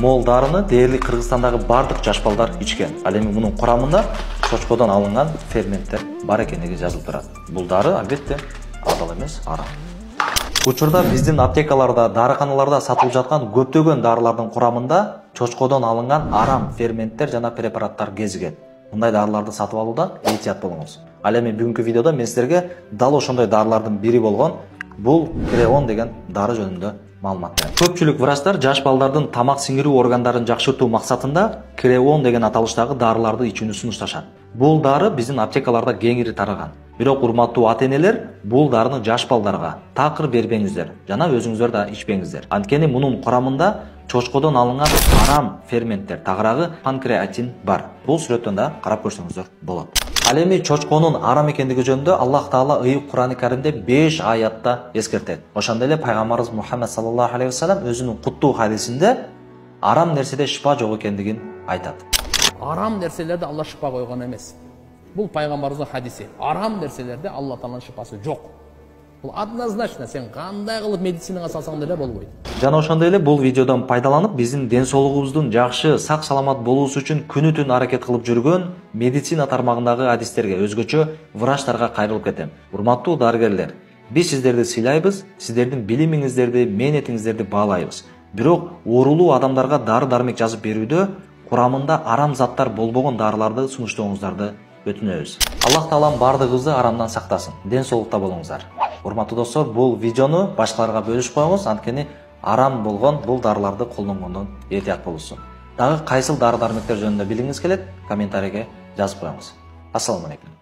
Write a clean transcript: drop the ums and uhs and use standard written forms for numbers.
Мол дарыны дээрлик Кыргызстандагы бардык жаш балдар ичкен. Ал эми мунун курамында чочкодон алынган ферменттер бар экендиги жазылып турат. Бул дары албетте адал эмес, арам. Учурда биздин аптекаларда, дарыканаларда сатылып жаткан көптөгөн дарылардын курамында чочкодон алынган арам ферменттер жана препараттар кезиген. Мындай дарыларды сатып алуудан этият болуңуз. Ал эми бүгүнкү видеодо мен силерге дал ошондой дарылардын бири болгон бул Креон деген дары жөнүндө маалымат берем. Көпчүлүк врачтар жаш балдардын тамак сиңирүү органдарын жакшыртуу максатында Креон деген аталыштагы дарыларды ичүүнү сунушташат. Бул дары биздин аптекаларда кеңири тараган. Бирок урматтуу ата-энелер, бул дарыны жаш балдарга такыр бербеңиздер жана өзүңүздөр да ичпеңиздер. Анткени мунун курамында чочкодон алынган арам ферменттер, тагыраагы панкреатин бар. Бул сүрөттөн да карап көрсөңүздөр болот. Ал эми чочконун арам экендиги жөнүндө Аллах Таала ыйык Кур'ан-ы Каримде 5 аятта эскертет. Ошондой эле пайгамбарыбыз Мухаммад саллаллаху алейхи вассалам өзүнүн куттуу хадисинде арам нерседе шифа жок экендигин айтат. Арам нерселерде Алла шифа койгон эмес. Бул пайгамбарыбыздын хадиси. Арам нерселерде Алла Тааланын шифасы жок. Бул однозначно сен кандай кылып медицинага салсаң деле болбойт. Жана ошондой эле бул видеодон пайдаланып биздин ден соолугубуздун жакшы, сак саламат болуусу үчүн күнү-түн аракет кылып жүргөн медицина тармагындагы адистерге, өзгөчө врачтарга кайрылып кетем. Урматтуу дарыгерлер, биз сиздерди сыйлайбыз, сиздердин билимиңиздерди, мээнетиңиздерди баалайбыз. Бирок оорулуу адамдарга дары-дармек жазып берүүдө курамында арам заттар болбогон дарыларды сунуштооңуздарды өтүнөбүз. Аллах Таалам бардыгыбызды арамдан сактасын. Ден соолукта болуңуздар. Урматтуу достор, бул видеону башкаларга бөлүшүп коюңуз, анткени арам болгон бул дарыларды колдонгондон этият болуңуз. Дагы кайсыл дары-дармектер жөнүндө билгиңиз келет, комментарийге жазып коюңуз. Ассаламу алейкум.